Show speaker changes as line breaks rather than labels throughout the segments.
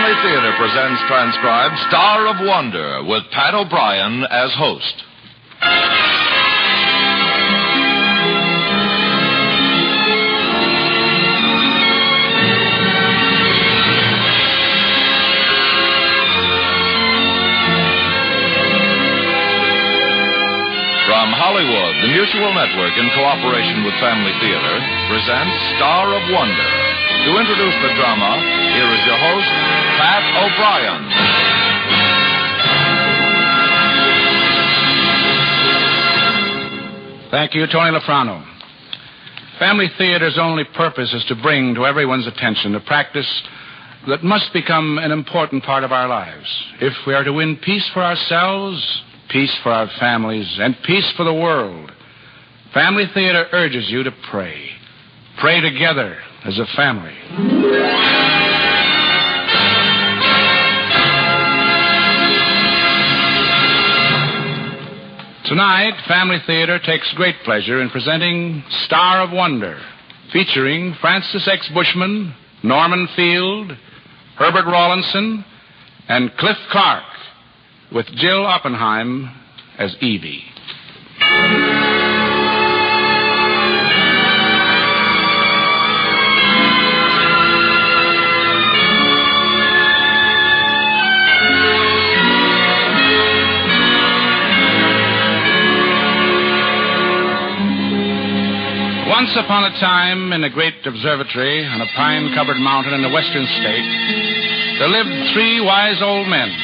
Family Theater presents transcribed Star of Wonder with Pat O'Brien as host. From Hollywood, the Mutual Network, in cooperation with Family Theater, presents Star of Wonder. To introduce the drama, here is your host, Pat O'Brien.
Thank you, Tony Lafrano. Family Theater's only purpose is to bring to everyone's attention a practice that must become an important part of our lives. If we are to win peace for ourselves, peace for our families, and peace for the world, Family Theater urges you to pray. Pray together as a family. Tonight, Family Theater takes great pleasure in presenting Star of Wonder, featuring Francis X. Bushman, Norman Field, Herbert Rawlinson, and Cliff Clark, with Jill Oppenheim as Evie. Once upon a time, in a great observatory on a pine-covered mountain in a western state, there lived three wise old men.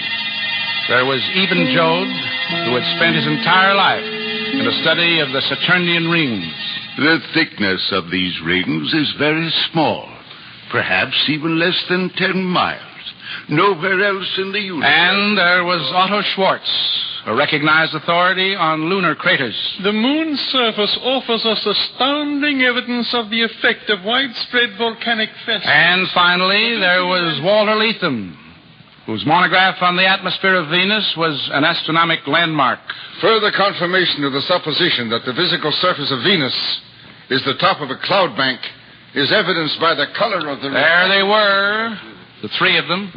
There was Eben Joad, who had spent his entire life in the study of the Saturnian rings.
The thickness of these rings is very small, perhaps even less than 10 miles. Nowhere else in the universe.
And there was Otto Schwartz, a recognized authority on lunar craters.
The moon's surface offers us astounding evidence of the effect of widespread volcanic festivals.
And finally, there was Walter Leatham, whose monograph on the atmosphere of Venus was an astronomical landmark.
Further confirmation of the supposition that the physical surface of Venus is the top of a cloud bank is evidenced by the color of the...
There they were, the three of them,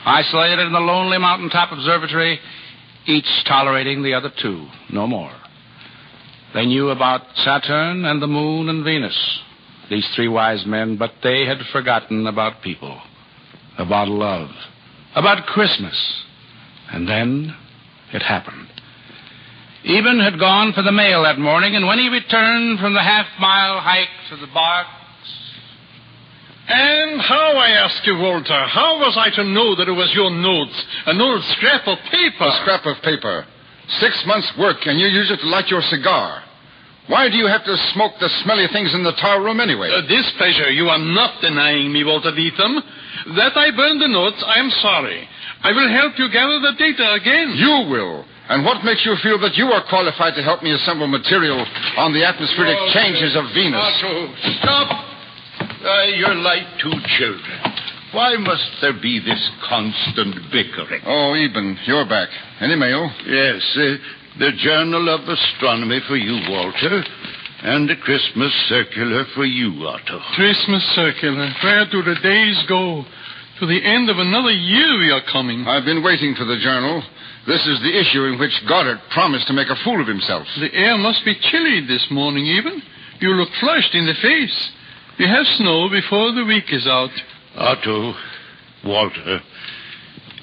isolated in the lonely mountaintop observatory, each tolerating the other two, no more. They knew about Saturn and the moon and Venus, these three wise men, but they had forgotten about people, about love, about Christmas. And then it happened. Eben had gone for the mail that morning, and when he returned from the half-mile hike to the box...
And how, I ask you, Walter, how was I to know that it was your notes, an old scrap of paper?
A scrap of paper. 6 months' work, and you use it to light your cigar. Why do you have to smoke the smelly things in the tower room anyway?
This pleasure you are not denying me, Walter Leatham. That I burned the notes, I am sorry. I will help you gather the data again.
You will. And what makes you feel that you are qualified to help me assemble material on the atmospheric changes of Venus?
Otto, stop! You're like two children. Why must there be this constant bickering?
Oh, Eben, you're back. Any mail?
Yes, the Journal of Astronomy for you, Walter, and a Christmas circular for you, Otto.
Christmas circular. Where do the days go? To the end of another year we are coming.
I've been waiting for the journal. This is the issue in which Goddard promised to make a fool of himself.
The air must be chilly this morning, Eben. You look flushed in the face. We have snow before the week is out.
Otto, Walter,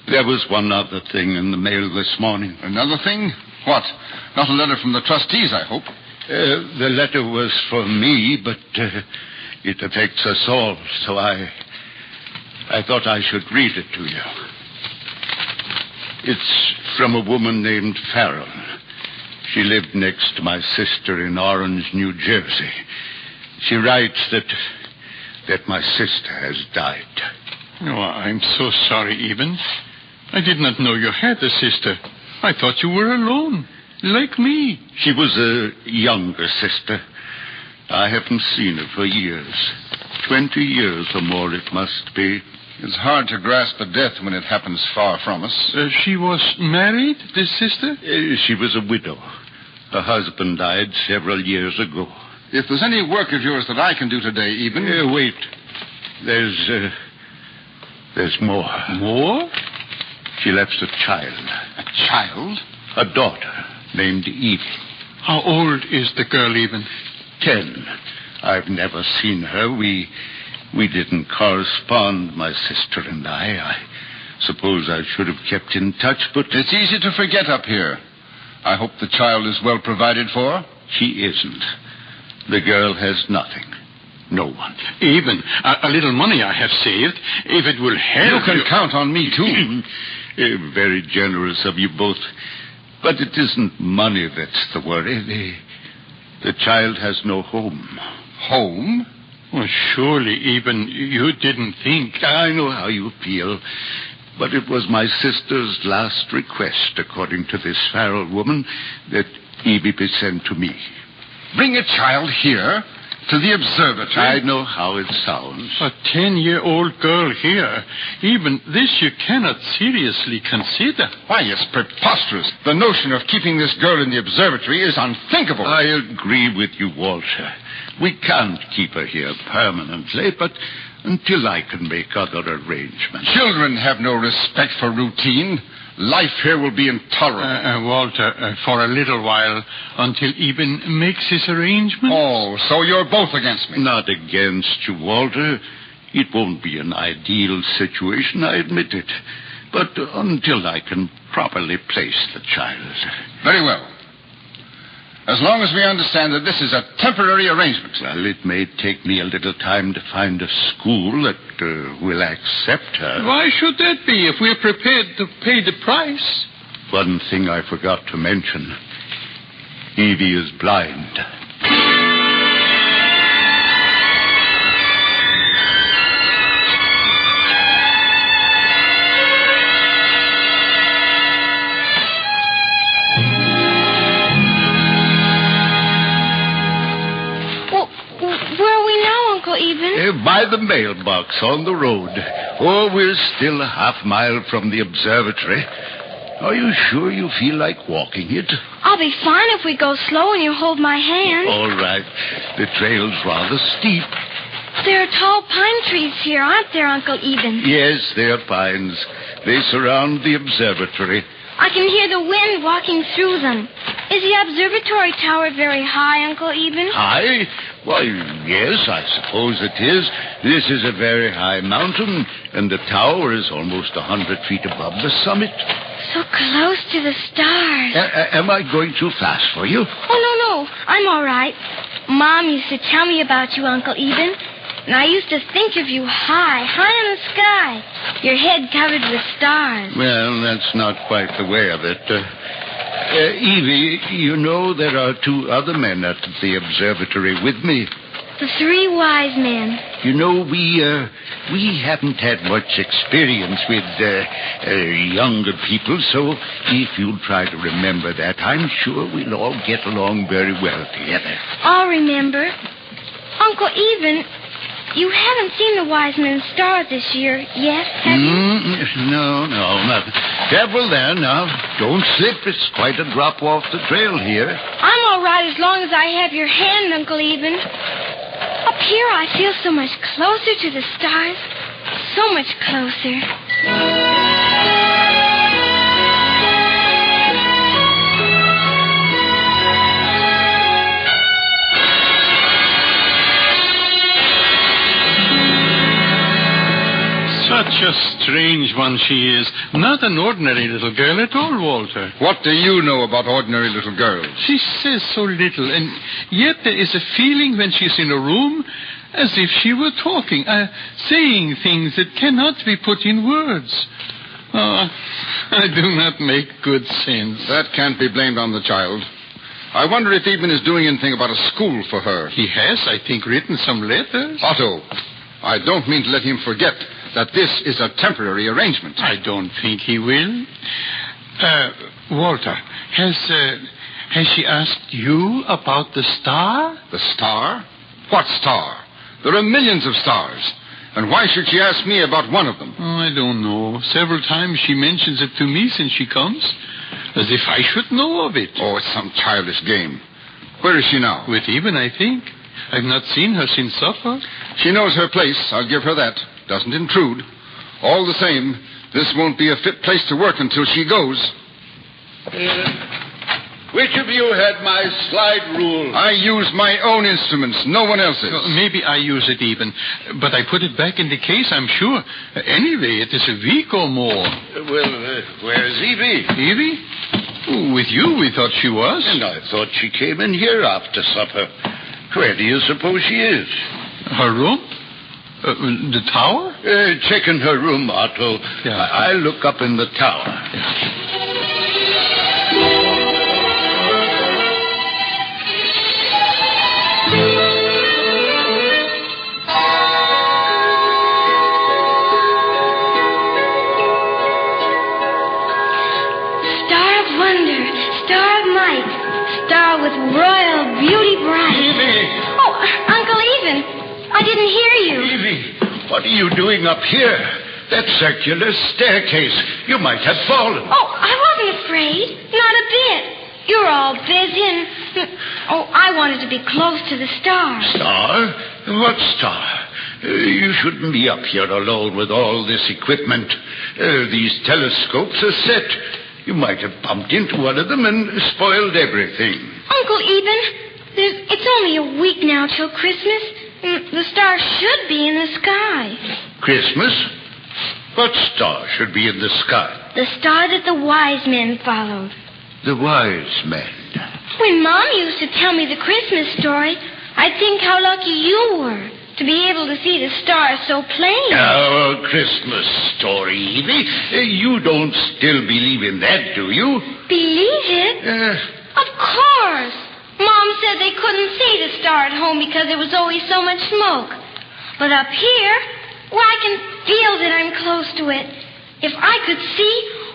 there was one other thing in the mail this morning.
Another thing? What? Not a letter from the trustees, I hope.
The letter was for me, but it affects us all, so I thought I should read it to you. It's from a woman named Farrell. She lived next to my sister in Orange, New Jersey. She writes that my sister has died.
Oh, I'm so sorry, Eben. I did not know you had a sister. I thought you were alone, like me.
She was a younger sister. I haven't seen her for years. 20 years or more it must be.
It's hard to grasp a death when it happens far from us.
She was married, this sister?
She was a widow. Her husband died several years ago.
If there's any work of yours that I can do today, Eben...
Wait. There's There's more.
More?
She left a child.
A child?
A daughter named Evie.
How old is the girl even?
10. I've never seen her. We didn't correspond, my sister and I. I suppose I should have kept in touch, but...
It's easy to forget up here. I hope the child is well provided for.
She isn't. The girl has nothing. No one.
Even a little money I have saved, if it will help...
You can count on me, too.
Very generous of you both. But it isn't money that's the worry. The child has no home.
Home?
Well, surely, even you didn't think...
I know how you feel. But it was my sister's last request, according to this Farrell woman, that Evie be sent to me.
Bring a child here to the observatory?
I know how it sounds.
A 10-year-old girl here. Even this you cannot seriously consider.
Why, it's preposterous. The notion of keeping this girl in the observatory is unthinkable.
I agree with you, Walter. We can't keep her here permanently, but until I can make other arrangements.
Children have no respect for routine. Life here will be intolerable.
Walter, for a little while, until Eben makes his arrangements?
Oh, so you're both against me.
Not against you, Walter. It won't be an ideal situation, I admit it. But until I can properly place the child.
Very well. As long as we understand that this is a temporary arrangement.
Well, it may take me a little time to find a school that will accept her.
Why should that be if we're prepared to pay the price?
One thing I forgot to mention. Evie is blind. By the mailbox on the road. Oh, we're still a half-mile from the observatory. Are you sure you feel like walking it?
I'll be fine if we go slow and you hold my hand.
All right. The trail's rather steep.
There are tall pine trees here, aren't there, Uncle Eben?
Yes, they're pines. They surround the observatory.
I can hear the wind walking through them. Is the observatory tower very high, Uncle Eben?
High? Why, yes, I suppose it is. This is a very high mountain, and the tower is almost 100 feet above the summit.
So close to the stars.
Am I going too fast for you?
Oh, no. I'm all right. Mom used to tell me about you, Uncle Eben. And I used to think of you high in the sky. Your head covered with stars.
Well, that's not quite the way of it. Evie, you know there are 2 other men at the observatory with me.
The 3 wise men.
You know, we haven't had much experience with younger people, so if you'll try to remember that, I'm sure we'll all get along very well together.
I'll remember. Uncle Eben, you haven't seen the wise men's stars this year yet, have you?
No. Careful there now. Don't slip. It's quite a drop off the trail here.
I'm all right as long as I have your hand, Uncle Eben. Up here, I feel so much closer to the stars. So much closer.
Such a strange one she is. Not an ordinary little girl at all, Walter.
What do you know about ordinary little girls?
She says so little, and yet there is a feeling when she's in a room as if she were talking, saying things that cannot be put in words. Oh, I do not make good sense.
That can't be blamed on the child. I wonder if Eben is doing anything about a school for her.
He has, I think, written some letters.
Otto, I don't mean to let him forget that this is a temporary arrangement.
I don't think he will. Walter, has she asked you about the star?
The star? What star? There are millions of stars. And why should she ask me about one of them?
Oh, I don't know. Several times she mentions it to me since she comes. As if I should know of it.
Oh, it's some childish game. Where is she now?
With Eben, I think. I've not seen her since supper.
She knows her place. I'll give her that. Doesn't intrude. All the same, this won't be a fit place to work until she goes.
Which of you had my slide rule?
I use my own instruments, no one else's.
Maybe I use it even. But I put it back in the case, I'm sure. Anyway, it is a week or more.
Well, where's Evie?
Evie? With you, we thought she was.
And I thought she came in here after supper. Where do you suppose she is?
Her room? The tower?
Check in her room, Otto.
Yeah.
I'll look up in the tower.
Yeah.
With royal beauty bright.
Evie!
Oh, Uncle Even, I didn't hear you.
Evie, what are you doing up here? That circular staircase. You might have fallen.
Oh, I wasn't afraid. Not a bit. You're all busy and... Oh, I wanted to be close to the star.
Star? What star? You shouldn't be up here alone with all this equipment. These telescopes are set. You might have bumped into one of them and spoiled everything.
Uncle Eben, it's only a week now till Christmas. The star should be in the sky.
Christmas? What star should be in the sky?
The star that the wise men followed.
The wise men?
When Mom used to tell me the Christmas story, I'd think how lucky you were to be able to see the stars so plain.
Oh, Christmas story, Evie. You don't still believe in that, do you?
Believe it? Of course. Mom said they couldn't see the star at home because there was always so much smoke. But up here, well, I can feel that I'm close to it. If I could see,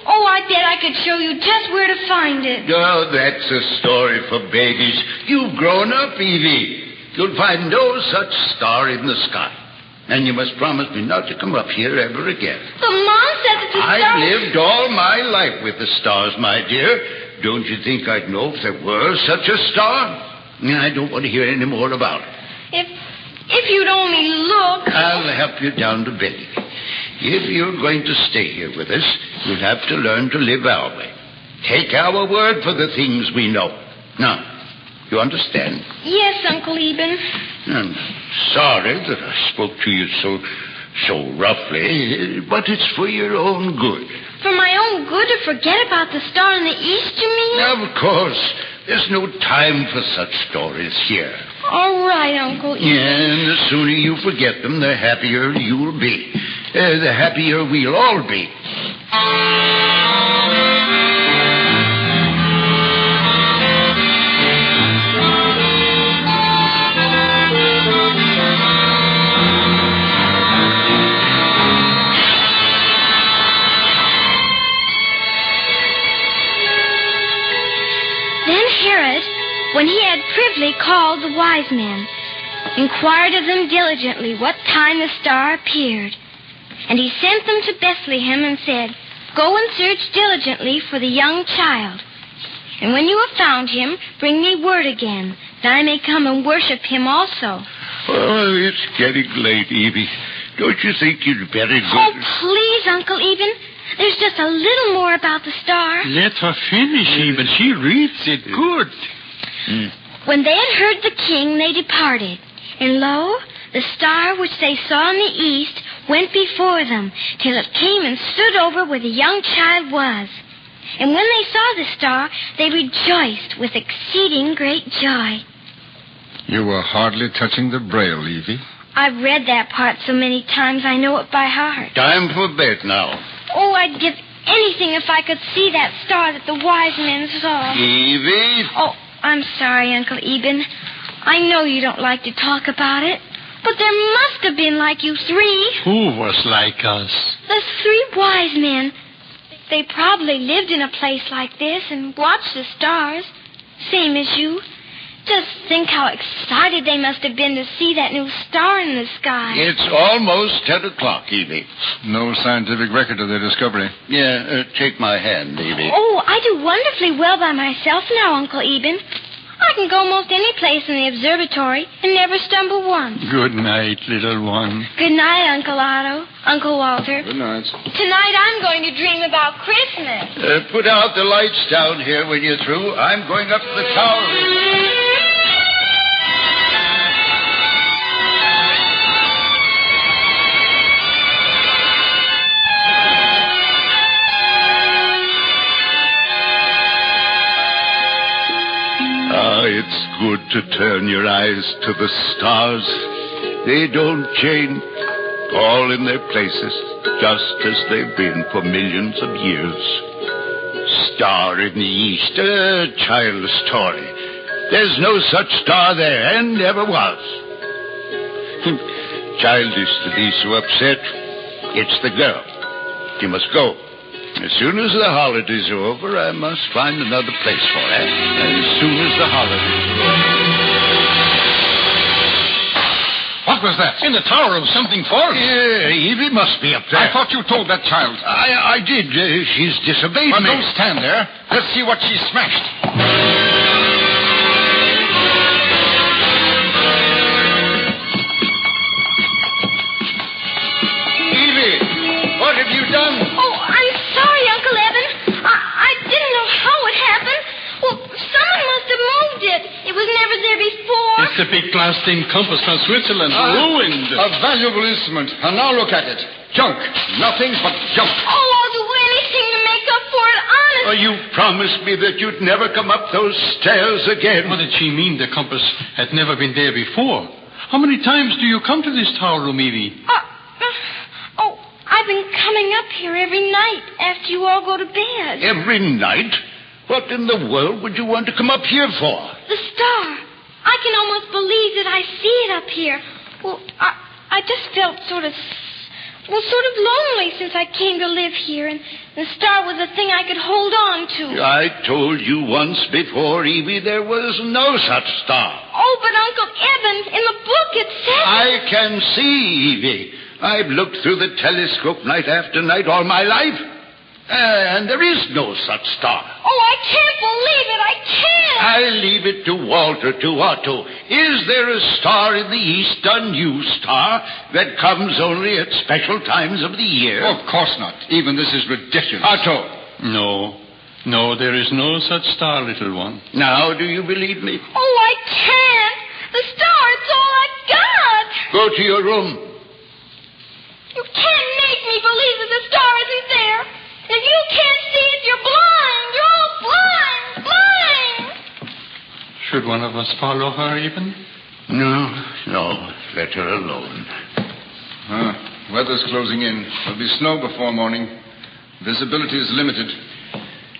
I bet I could show you just where to find it.
Oh, that's a story for babies. You've grown up, Evie. You'll find no such star in the sky. And you must promise me not to come up here ever again.
But Mom said that the stars...
I've lived all my life with the stars, my dear. Don't you think I'd know if there were such a star? I don't want to hear any more about it.
If you'd only look...
I'll help you down to bed. If you're going to stay here with us, you'll have to learn to live our way. Take our word for the things we know. Now... You understand?
Yes, Uncle Eben.
I'm sorry that I spoke to you so roughly, but it's for your own good.
For my own good to forget about the star in the east, you mean?
Of course. There's no time for such stories here.
All right, Uncle Eben.
Yeah, and the sooner you forget them, the happier you'll be. The happier we'll all be.
When he had privily called the wise men, inquired of them diligently what time the star appeared. And he sent them to Bethlehem and said, Go and search diligently for the young child. And when you have found him, bring me word again, that I may come and worship him also.
Oh, it's getting late, Evie. Don't you think you'd better go...
Oh, please, Uncle Eben. There's just a little more about the star.
Let her finish, Eben. She reads it good.
When they had heard the king, they departed. And lo, the star which they saw in the east went before them, till it came and stood over where the young child was. And when they saw the star, they rejoiced with exceeding great joy.
You were hardly touching the braille, Evie.
I've read that part so many times I know it by heart.
Time for bed now.
Oh, I'd give anything if I could see that star that the wise men saw.
Evie?
Oh, I'm sorry, Uncle Eben. I know you don't like to talk about it, but there must have been like you three.
Who was like us?
The three wise men. They probably lived in a place like this and watched the stars, same as you. Just think how excited they must have been to see that new star in the sky.
It's almost 10 o'clock, Evie.
No scientific record of their discovery.
Yeah, take my hand, Evie.
Oh, I do wonderfully well by myself now, Uncle Eben. I can go most any place in the observatory and never stumble once.
Good night, little one.
Good night, Uncle Otto, Uncle Walter.
Good night.
Tonight I'm going to dream about Christmas.
Put out the lights down here when you're through. I'm going up the tower. It's good to turn your eyes to the stars. They don't change. All in their places, just as they've been for millions of years. Star in the east, a child's story. There's no such star there, and never was. Childish to be so upset. It's the girl. You must go. As soon as the holidays are over, I must find another place for her. As soon as the holidays are over.
What was that?
In the tower of something false.
Yeah, Evie must be up there.
I thought you told that child.
I did. She's disobeyed
Well,
me.
don't stand there. Let's see what she smashed.
Evie, what have you done?
Oh, I'm sorry, Uncle Eben. I didn't know how it happened. Well, someone must have moved it. It was never there before.
It's a big glass-stained compass from Switzerland. Ruined.
A valuable instrument. And now look at it. Junk. Nothing but junk.
Oh, I'll do anything to make up for it, honest.
Oh, you promised me that you'd never come up those stairs again.
What did she mean the compass had never been there before? How many times do you come to this tower room, Evie?
I've been coming up here every night after you all go to bed.
Every night? What in the world would you want to come up here for?
The star. I can almost believe that I see it up here. Well, I just felt sort of lonely since I came to live here, and the star was a thing I could hold on to.
I told you once before, Evie, there was no such star.
Oh, but Uncle Eben, in the book it says...
I can see, Evie. I've looked through the telescope night after night all my life, and there is no such star.
Oh, I can't believe it. I can't.
I leave it to Walter, to Otto. Is there a star in the east, a new star, that comes only at special times of the year?
Of course not. Even this is ridiculous.
Otto.
No, there is no such star, little one.
Now, do you believe me?
Oh, I can't. The star, it's all I've got.
Go to your room.
You can't make me believe that the star isn't there. If you can't see it, you're blind. You're all blind.
Should one of us follow her, even?
No. Let her alone.
Weather's closing in. There'll be snow before morning. Visibility is limited.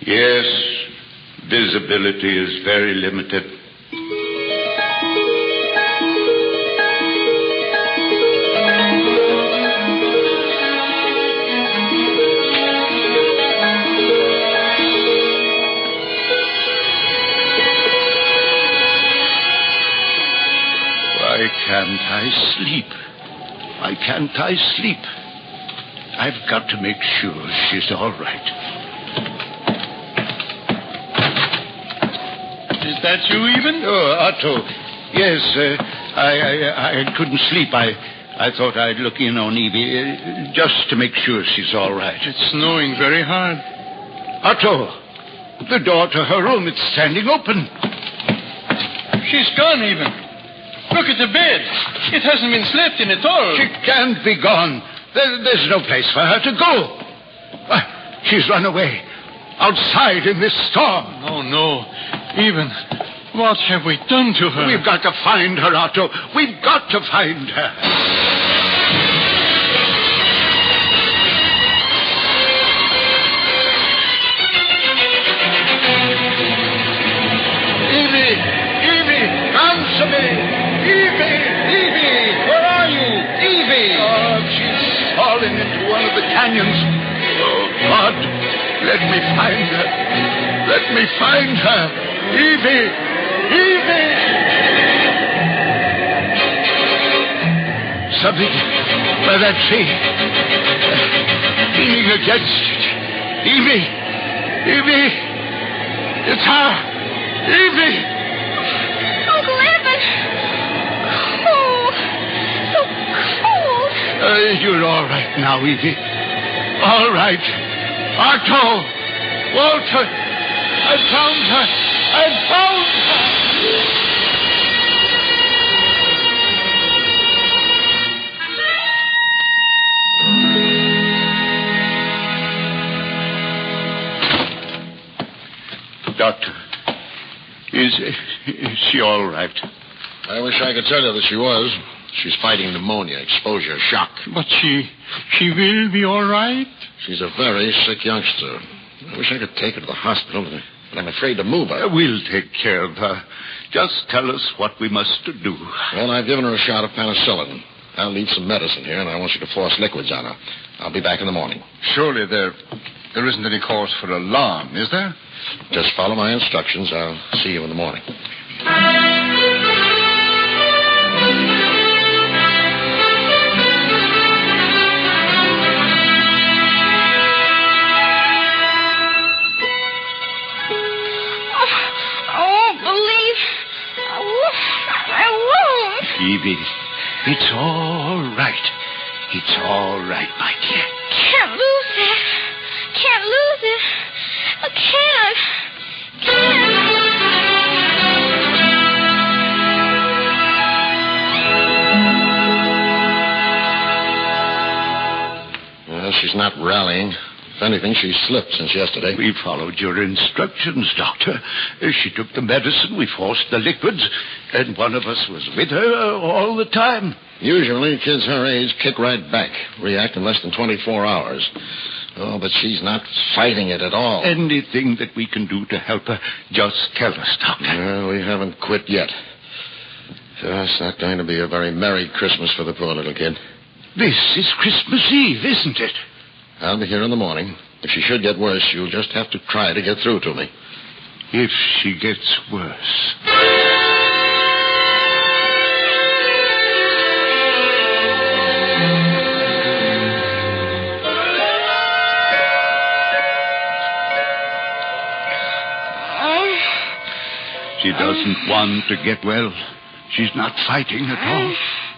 Yes, visibility is very limited. Why can't I sleep? Why can't I sleep? I've got to make sure she's all right.
Is that you, even?
Oh, Otto. Yes, I couldn't sleep. I thought I'd look in on Evie just to make sure she's all right.
It's snowing very hard.
Otto, the door to her room, it's standing open.
She's gone, even. Look at the bed. It hasn't been slept in at all.
She can't be gone. There's no place for her to go. She's run away. Outside in this storm.
Oh, no. Even, what have we done to her?
We've got to find her, Otto. We've got to find her. Evie, answer me. Evie, where are you? Evie! Oh, she's fallen into one of the canyons. Oh, God, let me find her. Let me find her. Evie! Something by that tree. Leaning against it. Evie! It's her! Evie! You're all right now, Evie. All right. Otto! Walter! I found her! Doctor, is she all right?
I wish I could tell you that she was. She's fighting pneumonia, exposure, shock.
But she will be all right?
She's a very sick youngster. I wish I could take her to the hospital, but I'm afraid to move her.
We'll take care of her. Just tell us what we must do.
Well, I've given her a shot of penicillin. I'll leave some medicine here, and I want you to force liquids on her. I'll be back in the morning.
Surely there isn't any cause for alarm, is there?
Just follow my instructions. I'll see you in the morning.
Evie, it's all right. It's all right, my dear.
Can't lose it. Can't lose it. I can't.
Well, she's not rallying. If anything, she's slipped since yesterday.
We followed your instructions, Doctor. She took the medicine, we forced the liquids, and one of us was with her all the time.
Usually, kids her age kick right back, react in less than 24 hours. Oh, but she's not fighting it at all.
Anything that we can do to help her, just tell us, Doctor.
Well, we haven't quit yet. It's not going to be a very Merry Christmas for the poor little kid.
This is Christmas Eve, isn't it?
I'll be here in the morning. If she should get worse, you'll just have to try to get through to me.
If she gets worse. She doesn't want to get well. She's not fighting at all.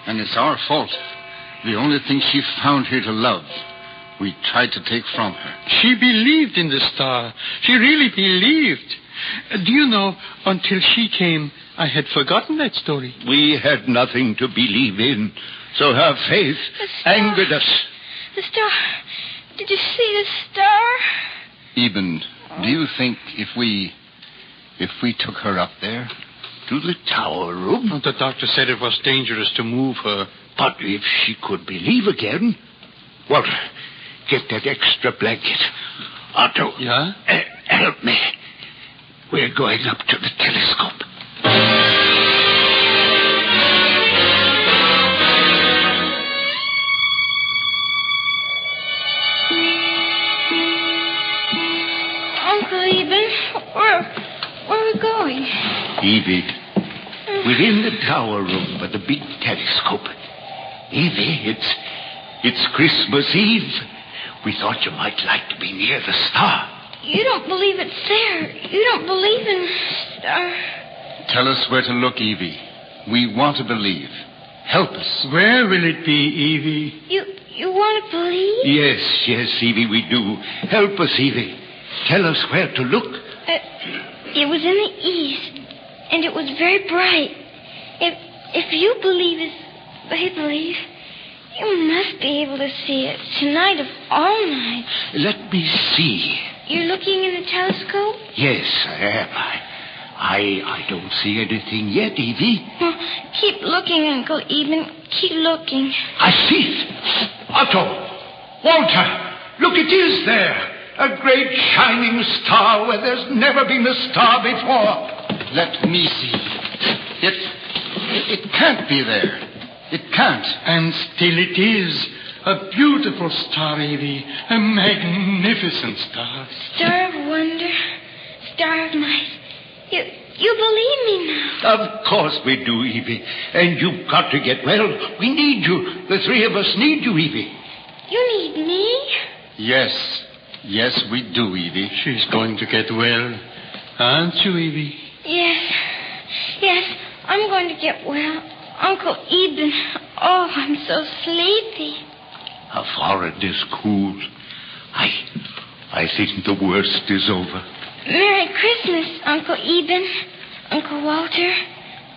And it's our fault. The only thing she found here to love, we tried to take from her.
She believed in the star. She really believed. Do you know, until she came, I had forgotten that story.
We had nothing to believe in, so her faith angered us.
The star. Did you see the star?
Eben, do you think if we took her up there?
To the tower room?
The doctor said it was dangerous to move her.
But if she could believe again... Walter, get that extra blanket. Otto.
Yeah?
Help me. We're going up to the telescope.
Uncle Eben, where are we going?
Evie, we're in the tower room by the big telescope. Evie, it's Christmas Eve. We thought you might like to be near the star.
You don't believe it's there. You don't believe in the star.
Tell us where to look, Evie. We want to believe. Help us.
Where will it be, Evie?
You want to believe?
Yes, Evie, we do. Help us, Evie. Tell us where to look.
It was in the east, and it was very bright. If you believe as they believe, you must be able to see it tonight of all nights.
Let me see.
You're looking in the telescope?
Yes, I am. I don't see anything yet, Evie.
Well, keep looking, Uncle Eben. Keep looking.
I see it. Otto! Walter! Look, it is there. A great shining star where there's never been a star before.
Let me see. It can't be there. It can't.
And still it is. A beautiful star, Evie. A magnificent star.
Star of wonder. Star of light. You believe me now?
Of course we do, Evie. And you've got to get well. We need you. The three of us need you, Evie.
You need me?
Yes, we do, Evie.
She's going to get well. Aren't you, Evie?
Yes, I'm going to get well. Uncle Eben. Oh, I'm so sleepy.
how far it is cool. I think the worst is over.
Merry Christmas, Uncle Eben, Uncle Walter,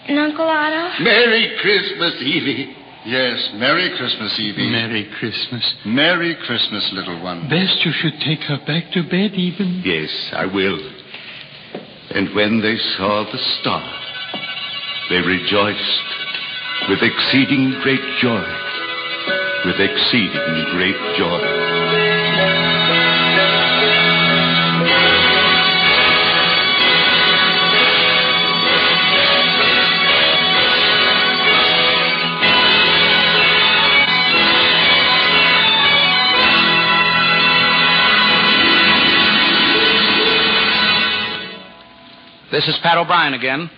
and Uncle Otto.
Merry Christmas, Evie.
Yes, Merry Christmas, Evie.
Merry Christmas.
Merry Christmas, little one.
Best you should take her back to bed, Eben.
Yes, I will. And when they saw the star, they rejoiced with exceeding great joy. With exceeding great joy.
This is Pat O'Brien again.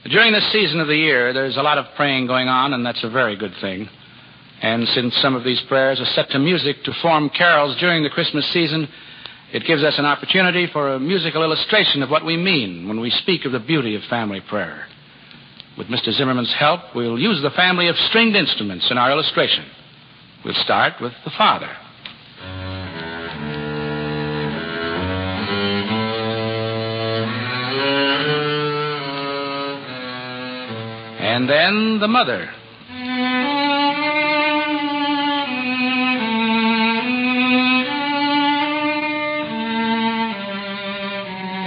During this season of the year, there's a lot of praying going on, and that's a very good thing. And since some of these prayers are set to music to form carols during the Christmas season, it gives us an opportunity for a musical illustration of what we mean when we speak of the beauty of family prayer. With Mr. Zimmerman's help, we'll use the family of stringed instruments in our illustration. We'll start with the father. And then the mother.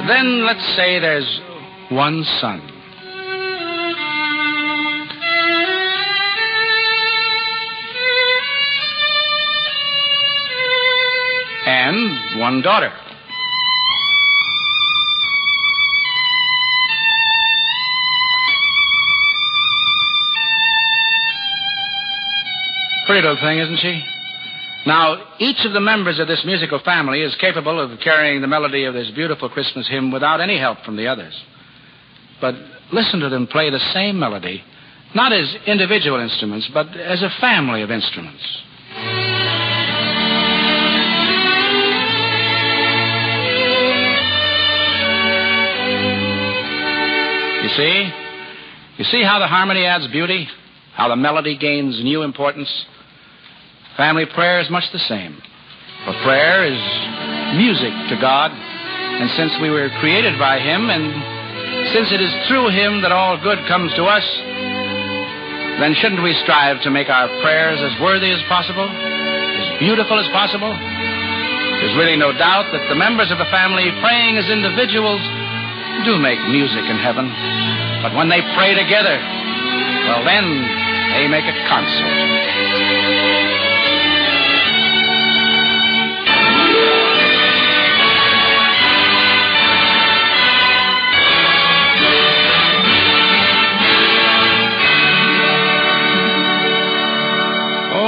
Then let's say there's one son. And one daughter. Pretty little thing, isn't she? Now, each of the members of this musical family is capable of carrying the melody of this beautiful Christmas hymn without any help from the others. But listen to them play the same melody, not as individual instruments, but as a family of instruments. You see how the harmony adds beauty? How the melody gains new importance? Family prayer is much the same. For prayer is music to God. And since we were created by Him, and since it is through Him that all good comes to us, then shouldn't we strive to make our prayers as worthy as possible, as beautiful as possible? There's really no doubt that the members of a family praying as individuals do make music in heaven. But when they pray together, well, then they make a concert.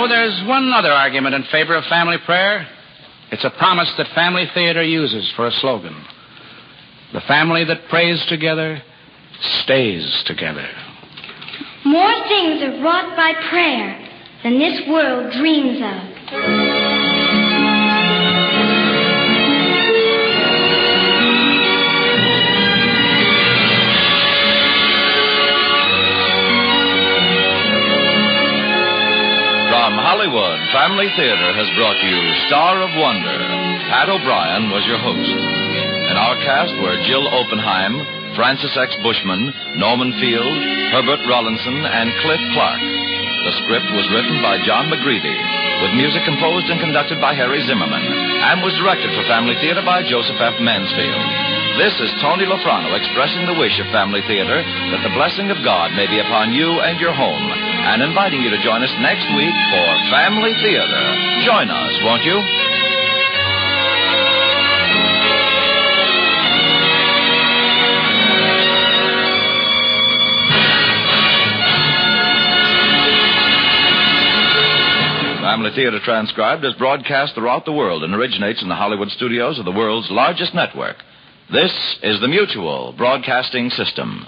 There's one other argument in favor of family prayer. It's a promise that family theater uses for a slogan. The family that prays together stays together.
More things are wrought by prayer than this world dreams of.
From Hollywood, Family Theater has brought you Star of Wonder. Pat O'Brien was your host. In our cast were Jill Oppenheim, Francis X. Bushman, Norman Field, Herbert Rollinson, and Cliff Clark. The script was written by John McGreevy, with music composed and conducted by Harry Zimmerman, and was directed for Family Theater by Joseph F. Mansfield. This is Tony Lofrano expressing the wish of Family Theater that the blessing of God may be upon you and your home, and inviting you to join us next week for Family Theater. Join us, won't you? Family Theater Transcribed is broadcast throughout the world and originates in the Hollywood studios of the world's largest network. This is the Mutual Broadcasting System.